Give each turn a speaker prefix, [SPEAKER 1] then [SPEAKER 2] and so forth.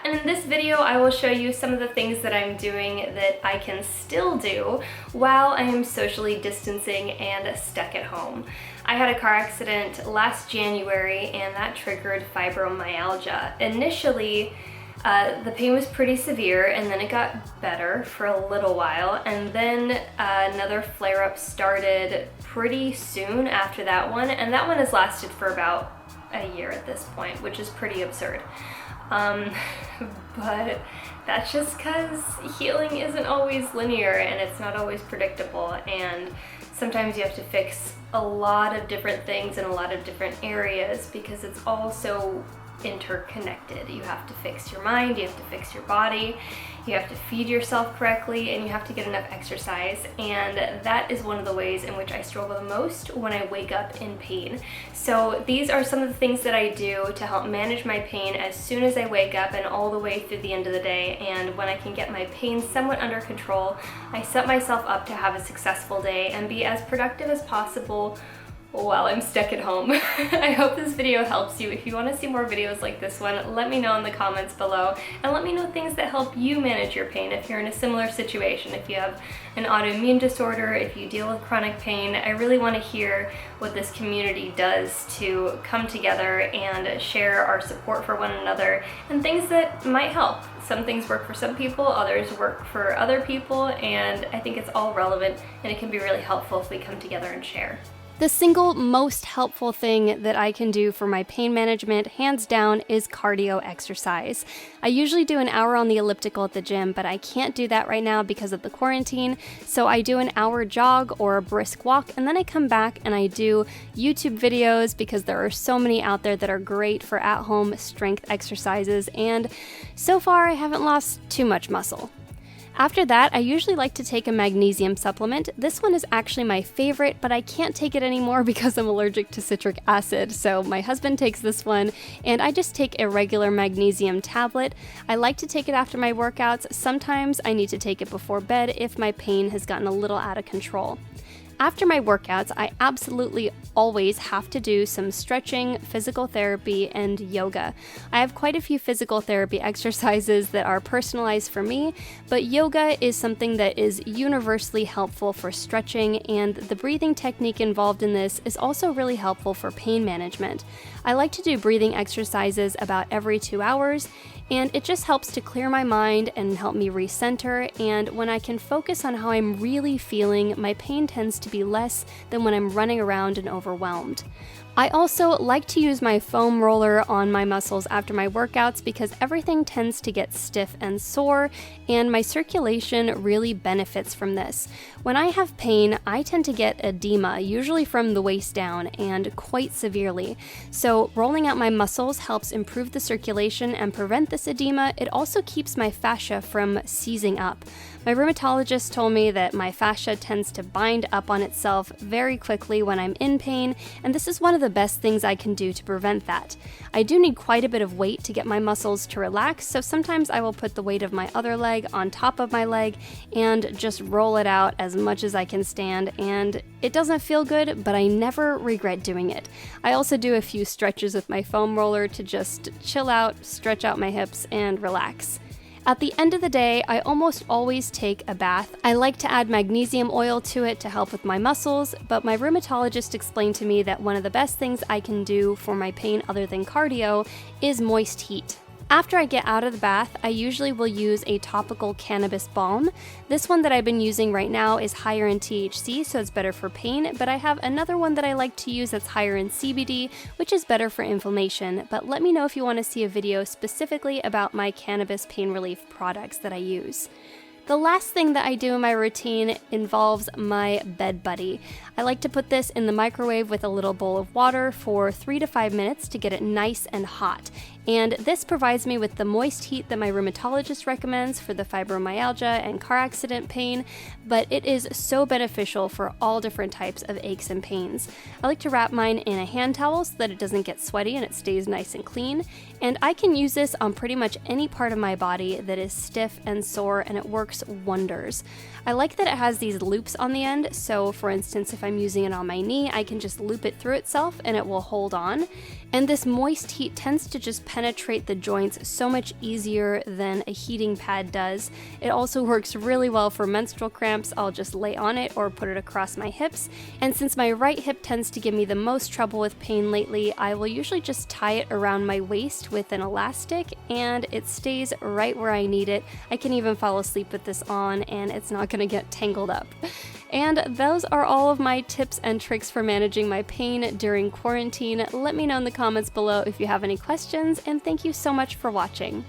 [SPEAKER 1] And in this video, I will show you some of the things that I'm doing that I can still do while I am socially distancing and stuck at home. I had a car accident last January and that triggered fibromyalgia. Initially, the pain was pretty severe and then it got better for a little while, and then another flare-up started pretty soon after that one, and that one has lasted for about a year at this point, which is pretty absurd. But that's just because healing isn't always linear and it's not always predictable, and sometimes you have to fix a lot of different things in a lot of different areas because it's all so interconnected. You have to fix your mind, you have to fix your body, you have to feed yourself correctly, and you have to get enough exercise, and that is one of the ways in which I struggle the most when I wake up in pain. So these are some of the things that I do to help manage my pain as soon as I wake up and all the way through the end of the day, and when I can get my pain somewhat under control, I set myself up to have a successful day and be as productive as possible while I'm stuck at home. I hope this video helps you. If you want to see more videos like this one, let me know in the comments below, and let me know things that help you manage your pain if you're in a similar situation. If you have an autoimmune disorder, if you deal with chronic pain, I really want to hear what this community does to come together and share our support for one another and things that might help. Some things work for some people, others work for other people, and I think it's all relevant and it can be really helpful if we come together and share.
[SPEAKER 2] The single most helpful thing that I can do for my pain management, hands down, is cardio exercise. I usually do an hour on the elliptical at the gym, but I can't do that right now because of the quarantine, so I do an hour jog or a brisk walk, and then I come back and I do YouTube videos because there are so many out there that are great for at-home strength exercises, and so far I haven't lost too much muscle. After that, I usually like to take a magnesium supplement. This one is actually my favorite, but I can't take it anymore because I'm allergic to citric acid, so my husband takes this one, and I just take a regular magnesium tablet. I like to take it after my workouts. Sometimes I need to take it before bed if my pain has gotten a little out of control. After my workouts, I absolutely always have to do some stretching, physical therapy, and yoga. I have quite a few physical therapy exercises that are personalized for me, but yoga is something that is universally helpful for stretching, and the breathing technique involved in this is also really helpful for pain management. I like to do breathing exercises about every 2 hours, and it just helps to clear my mind and help me recenter, and when I can focus on how I'm really feeling, my pain tends to be less than when I'm running around and overwhelmed. I also like to use my foam roller on my muscles after my workouts because everything tends to get stiff and sore, and my circulation really benefits from this. When I have pain, I tend to get edema, usually from the waist down, and quite severely. So rolling out my muscles helps improve the circulation and prevent this edema. It also keeps my fascia from seizing up. My rheumatologist told me that my fascia tends to bind up on itself very quickly when I'm in pain, and this is one of the best things I can do to prevent that. I do need quite a bit of weight to get my muscles to relax, so sometimes I will put the weight of my other leg on top of my leg and just roll it out as much as I can stand, and it doesn't feel good, but I never regret doing it. I also do a few stretches with my foam roller to just chill out, stretch out my hips, and relax. At the end of the day, I almost always take a bath. I like to add magnesium oil to it to help with my muscles, but my rheumatologist explained to me that one of the best things I can do for my pain other than cardio is moist heat. After I get out of the bath, I usually will use a topical cannabis balm. This one that I've been using right now is higher in THC, so it's better for pain, but I have another one that I like to use that's higher in CBD, which is better for inflammation. But let me know if you want to see a video specifically about my cannabis pain relief products that I use. The last thing that I do in my routine involves my bed buddy. I like to put this in the microwave with a little bowl of water for 3 to 5 minutes to get it nice and hot. And this provides me with the moist heat that my rheumatologist recommends for the fibromyalgia and car accident pain, but it is so beneficial for all different types of aches and pains. I like to wrap mine in a hand towel so that it doesn't get sweaty and it stays nice and clean, and I can use this on pretty much any part of my body that is stiff and sore, and it works wonders. I like that it has these loops on the end, so for instance, if I'm using it on my knee, I can just loop it through itself and it will hold on. And this moist heat tends to just penetrate the joints so much easier than a heating pad does. It also works really well for menstrual cramps. I'll just lay on it or put it across my hips. And since my right hip tends to give me the most trouble with pain lately, I will usually just tie it around my waist with an elastic, and it stays right where I need it. I can even fall asleep with this on and it's not going to get tangled up. And those are all of my tips and tricks for managing my pain during quarantine. Let me know in the comments below if you have any questions, and thank you so much for watching.